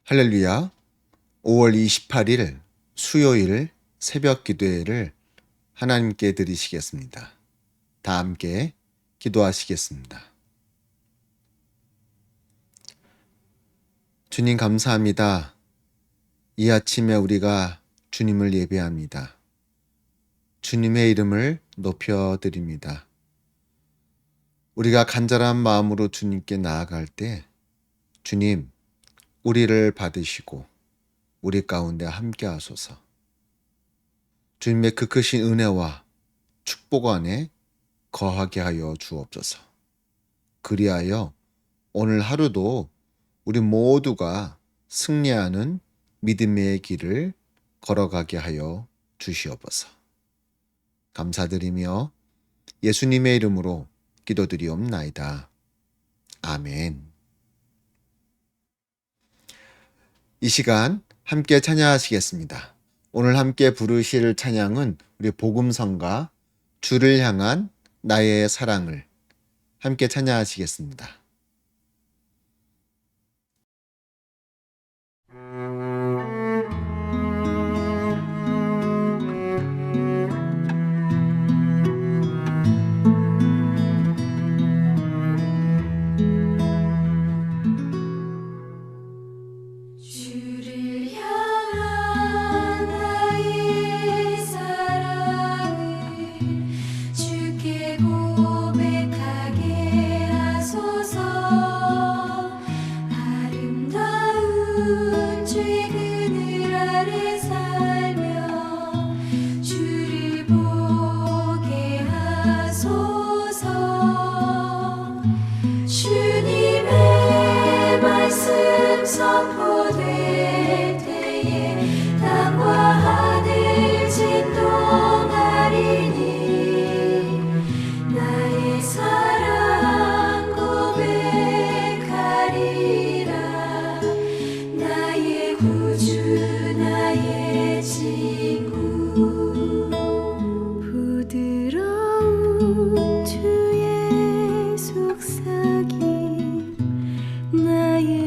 할렐루야. 5월 28일 수요일 새벽 기도회를 하나님께 드리시겠습니다. 다 함께 기도하시겠습니다. 주님 감사합니다. 이 아침에 우리가 주님을 예배합니다. 주님의 이름을 높여드립니다. 우리가 간절한 마음으로 주님께 나아갈 때 주님 우리를 받으시고 우리 가운데 함께 하소서. 주님의 그 크신 은혜와 축복 안에 거하게 하여 주옵소서. 그리하여 오늘 하루도 우리 모두가 승리하는 믿음의 길을 걸어가게 하여 주시옵소서. 감사드리며 예수님의 이름으로 기도드리옵나이다. 아멘. 이 시간 함께 찬양하시겠습니다. 오늘 함께 부르실 찬양은 우리 복음성가 주를 향한 나의 사랑을 함께 찬양하시겠습니다. 선포될 때에 땅과 하늘 진동하리니 나의 사랑 고백하리라. 나의 구주 나의 친구 부드러운 주의 속삭임 나의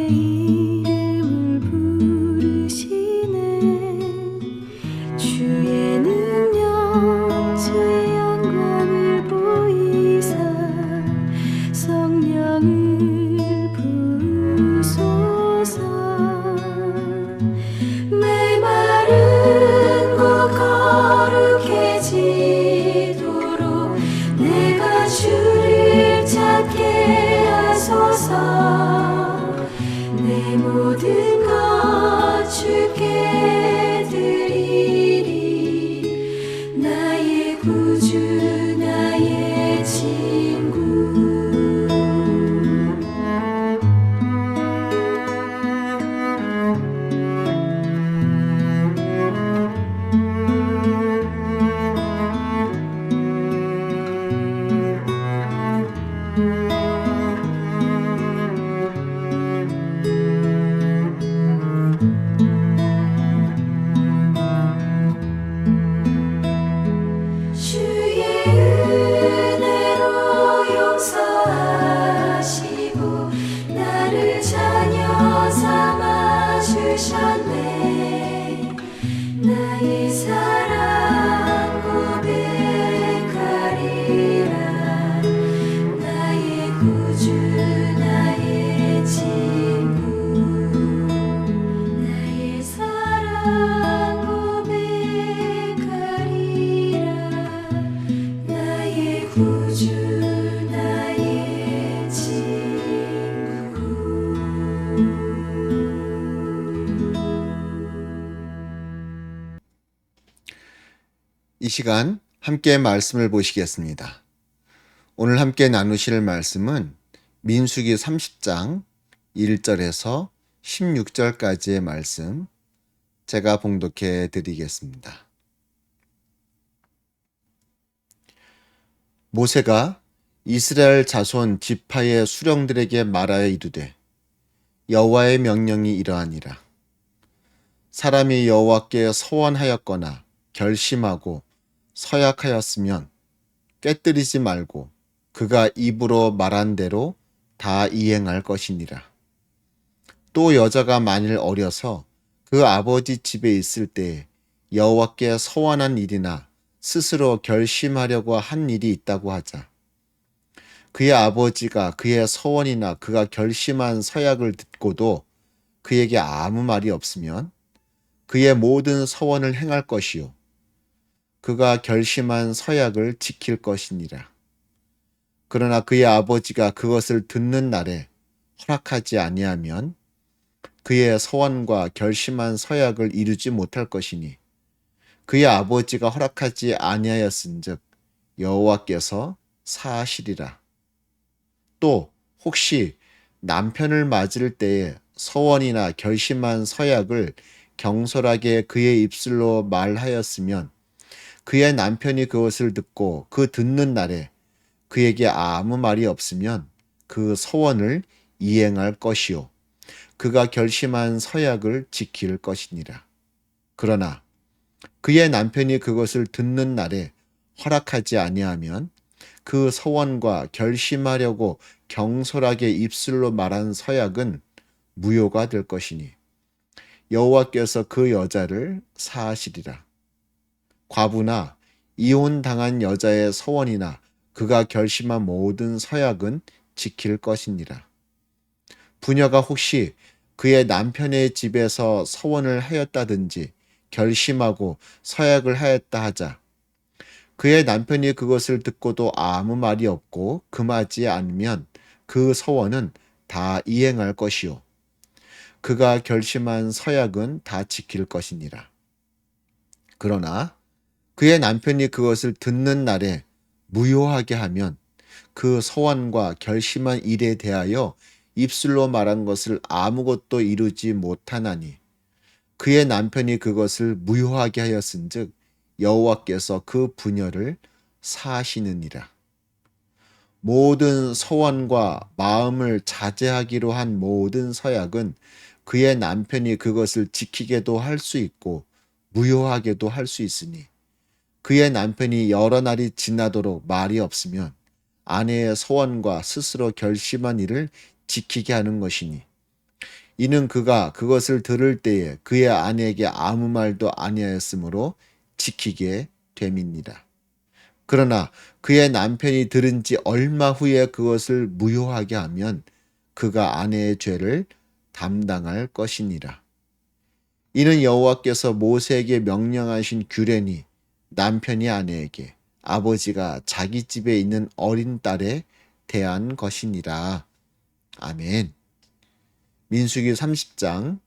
내 모든 것 주께 드리리. 나의 구주 나의 친구 나의 사랑 고백하리라. 나의 구주 나의 친구 나의 사랑 고백하리라. 나의 구주 나의 친구. 이 시간 함께 말씀을 보시겠습니다. 오늘 함께 나누실 말씀은 민수기 30장 1절에서 16절까지의 말씀 제가 봉독해 드리겠습니다. 모세가 이스라엘 자손 지파의 수령들에게 말하여 이르되 여호와의 명령이 이러하니라. 사람이 여호와께 서원하였거나 결심하고 서약하였으면 깨뜨리지 말고 그가 입으로 말한 대로 다 이행할 것이니라. 또 여자가 만일 어려서 그 아버지 집에 있을 때 여호와께 서원한 일이나 스스로 결심하려고 한 일이 있다고 하자. 그의 아버지가 그의 서원이나 그가 결심한 서약을 듣고도 그에게 아무 말이 없으면 그의 모든 서원을 행할 것이요 그가 결심한 서약을 지킬 것이니라. 그러나 그의 아버지가 그것을 듣는 날에 허락하지 아니하면 그의 서원과 결심한 서약을 이루지 못할 것이니 그의 아버지가 허락하지 아니하였은즉 여호와께서 사하시리라. 또 혹시 남편을 맞을 때에 서원이나 결심한 서약을 경솔하게 그의 입술로 말하였으면 그의 남편이 그것을 듣고 그 듣는 날에 그에게 아무 말이 없으면 그 서원을 이행할 것이요 그가 결심한 서약을 지킬 것이니라. 그러나 그의 남편이 그것을 듣는 날에 허락하지 아니하면 그 서원과 결심하려고 경솔하게 입술로 말한 서약은 무효가 될 것이니 여호와께서 그 여자를 사하시리라. 과부나 이혼당한 여자의 서원이나 그가 결심한 모든 서약은 지킬 것이니라. 부녀가 혹시 그의 남편의 집에서 서원을 하였다든지 결심하고 서약을 하였다 하자. 그의 남편이 그것을 듣고도 아무 말이 없고 금하지 않으면 그 서원은 다 이행할 것이요 그가 결심한 서약은 다 지킬 것이니라. 그러나 그의 남편이 그것을 듣는 날에 무효하게 하면 그 서원과 결심한 일에 대하여 입술로 말한 것을 아무것도 이루지 못하나니 그의 남편이 그것을 무효하게 하였은즉 여호와께서 그 부녀를 사하시느니라. 모든 서원과 마음을 자제하기로 한 모든 서약은 그의 남편이 그것을 지키게도 할 수 있고 무효하게도 할 수 있으니 그의 남편이 여러 날이 지나도록 말이 없으면 아내의 서원과 스스로 결심한 일을 지키게 하는 것이니 이는 그가 그것을 들을 때에 그의 아내에게 아무 말도 아니하였으므로 지키게 됨이니라. 그러나 그의 남편이 들은 지 얼마 후에 그것을 무효하게 하면 그가 아내의 죄를 담당할 것이니라. 이는 여호와께서 모세에게 명령하신 규례니 남편이 아내에게 아버지가 자기 집에 있는 어린 딸에 대한 것이니라. 아멘. 민수기 30장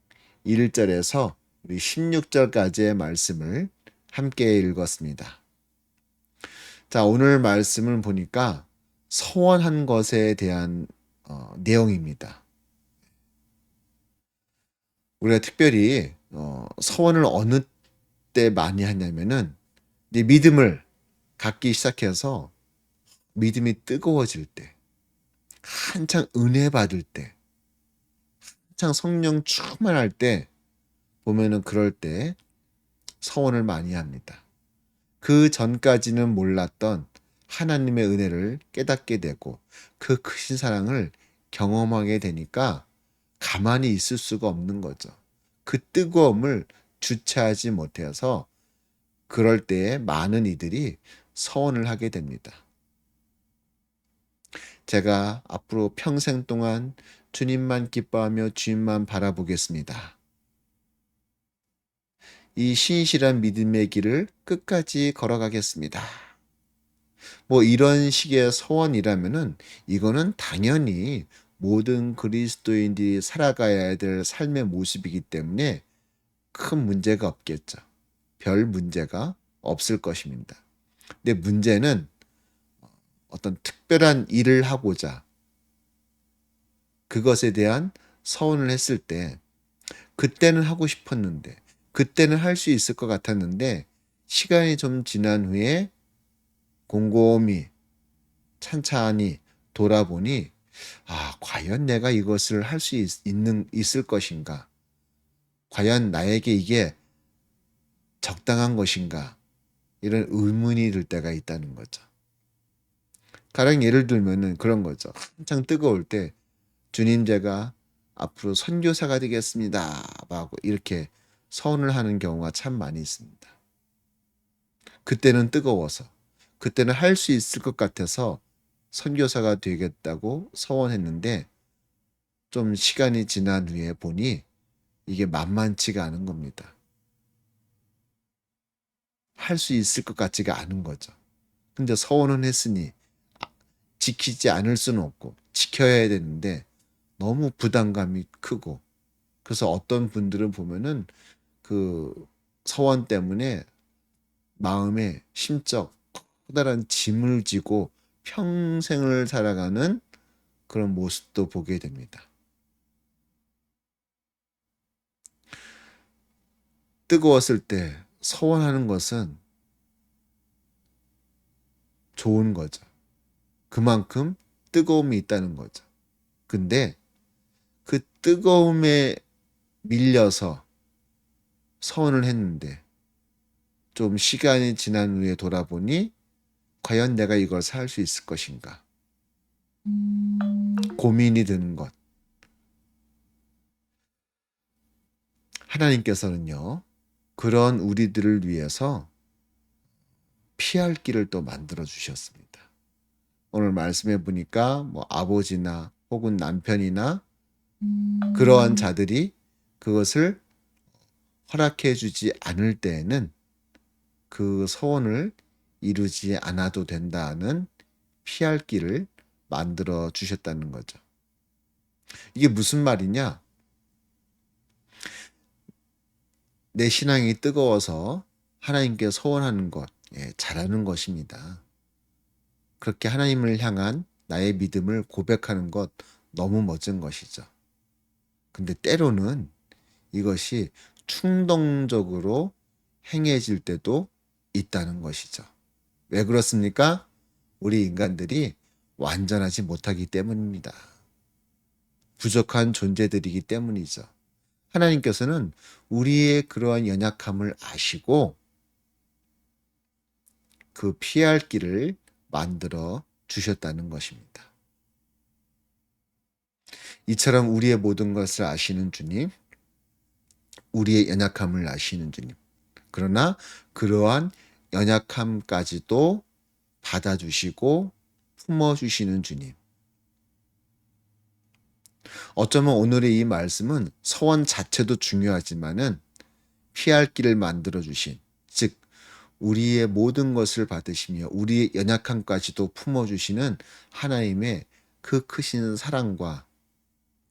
1절에서 우리 16절까지의 말씀을 함께 읽었습니다. 자, 오늘 말씀을 보니까 서원한 것에 대한 내용입니다. 우리가 특별히 서원을 어느 때 많이 하냐면은 이제 믿음을 갖기 시작해서 믿음이 뜨거워질 때, 한창 은혜 받을 때, 한창 성령 충만할 때 보면은 그럴 때 서원을 많이 합니다. 그 전까지는 몰랐던 하나님의 은혜를 깨닫게 되고 그 크신 사랑을 경험하게 되니까 가만히 있을 수가 없는 거죠. 그 뜨거움을 주체하지 못해서 그럴 때에 많은 이들이 서원을 하게 됩니다. 제가 앞으로 평생 동안 주님만 기뻐하며 주님만 바라보겠습니다. 이 신실한 믿음의 길을 끝까지 걸어가겠습니다. 뭐 이런 식의 서원이라면은 이거는 당연히 모든 그리스도인들이 살아가야 될 삶의 모습이기 때문에 큰 문제가 없겠죠. 별 문제가 없을 것입니다. 근데 문제는 어떤 특별한 일을 하고자 그것에 대한 서원을 했을 때 그때는 하고 싶었는데 그때는 할 수 있을 것 같았는데 시간이 좀 지난 후에 곰곰이 찬찬히 돌아보니 과연 내가 이것을 할 수 있을 것인가? 과연 나에게 이게 적당한 것인가? 이런 의문이 들 때가 있다는 거죠. 가령 예를 들면은 그런 거죠. 한창 뜨거울 때 주님 제가 앞으로 선교사가 되겠습니다. 하고 이렇게 서원을 하는 경우가 참 많이 있습니다. 그때는 뜨거워서, 그때는 할 수 있을 것 같아서 선교사가 되겠다고 서원했는데 좀 시간이 지난 후에 보니 이게 만만치가 않은 겁니다. 할 수 있을 것 같지가 않은 거죠. 근데 서원은 했으니 지키지 않을 수는 없고 지켜야 되는데 너무 부담감이 크고, 그래서 어떤 분들은 보면은 그 서원 때문에 마음에 심적 커다란 짐을 지고 평생을 살아가는 그런 모습도 보게 됩니다. 뜨거웠을 때 서원하는 것은 좋은 거죠. 그만큼 뜨거움이 있다는 거죠. 근데 그 뜨거움에 밀려서 서원을 했는데 좀 시간이 지난 후에 돌아보니 과연 내가 이걸 살 수 있을 것인가? 고민이 드는 것. 하나님께서는요, 그런 우리들을 위해서 피할 길을 또 만들어 주셨습니다. 오늘 말씀해 보니까 뭐 아버지나 혹은 남편이나 그러한 자들이 그것을 허락해 주지 않을 때에는 그 소원을 이루지 않아도 된다는 피할 길을 만들어 주셨다는 거죠. 이게 무슨 말이냐? 내 신앙이 뜨거워서 하나님께 소원하는 것, 잘하는 것입니다. 그렇게 하나님을 향한 나의 믿음을 고백하는 것 너무 멋진 것이죠. 근데 때로는 이것이 충동적으로 행해질 때도 있다는 것이죠. 왜 그렇습니까? 우리 인간들이 완전하지 못하기 때문입니다. 부족한 존재들이기 때문이죠. 하나님께서는 우리의 그러한 연약함을 아시고 그 피할 길을 만들어 주셨다는 것입니다. 이처럼 우리의 모든 것을 아시는 주님, 우리의 연약함을 아시는 주님, 그러나 그러한 연약함까지도 받아주시고 품어주시는 주님. 어쩌면 오늘의 이 말씀은 서원 자체도 중요하지만은 피할 길을 만들어주신, 즉 우리의 모든 것을 받으시며 우리의 연약함까지도 품어주시는 하나님의 그 크신 사랑과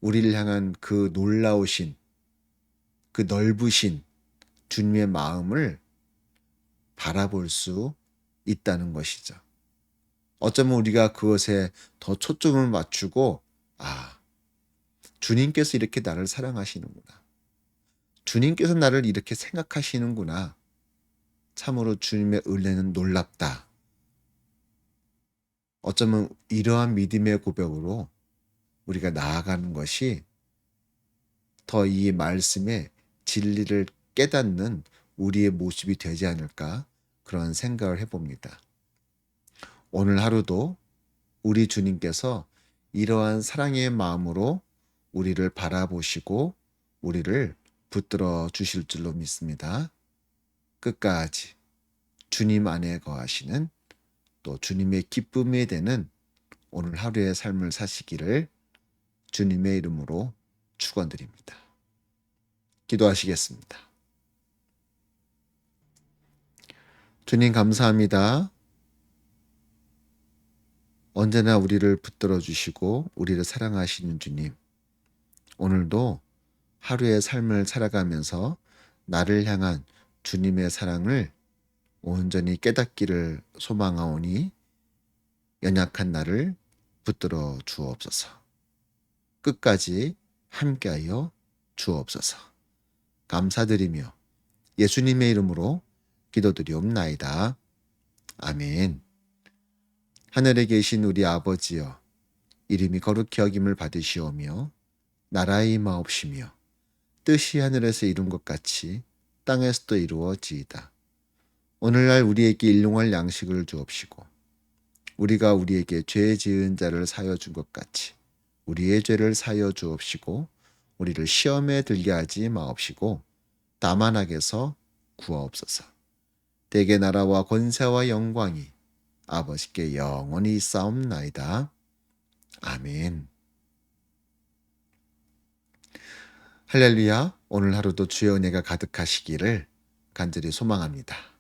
우리를 향한 그 놀라우신, 그 넓으신 주님의 마음을 바라볼 수 있다는 것이죠. 어쩌면 우리가 그것에 더 초점을 맞추고, 주님께서 이렇게 나를 사랑하시는구나. 주님께서 나를 이렇게 생각하시는구나. 참으로 주님의 은혜는 놀랍다. 어쩌면 이러한 믿음의 고백으로 우리가 나아가는 것이 더 이 말씀의 진리를 깨닫는 우리의 모습이 되지 않을까, 그런 생각을 해봅니다. 오늘 하루도 우리 주님께서 이러한 사랑의 마음으로 우리를 바라보시고 우리를 붙들어 주실 줄로 믿습니다. 끝까지 주님 안에 거하시는, 또 주님의 기쁨이 되는 오늘 하루의 삶을 사시기를 주님의 이름으로 축원드립니다. 기도하시겠습니다. 주님 감사합니다. 언제나 우리를 붙들어 주시고 우리를 사랑하시는 주님, 오늘도 하루의 삶을 살아가면서 나를 향한 주님의 사랑을 온전히 깨닫기를 소망하오니 연약한 나를 붙들어 주옵소서. 끝까지 함께하여 주옵소서. 감사드리며 예수님의 이름으로 기도드리옵나이다. 아멘. 하늘에 계신 우리 아버지여, 이름이 거룩히 여김을 받으시오며 나라의 임하옵시며 뜻이 하늘에서 이룬 것 같이 땅에서도 이루어지이다. 오늘날 우리에게 일용할 양식을 주옵시고 우리가 우리에게 죄 지은 자를 사여 준 것 같이 우리의 죄를 사여 주옵시고 우리를 시험에 들게 하지 마옵시고 다만 악에서 구하옵소서. 대개 나라와 권세와 영광이 아버지께 영원히 있사옵나이다. 아멘. 할렐루야. 오늘 하루도 주의 은혜가 가득하시기를 간절히 소망합니다.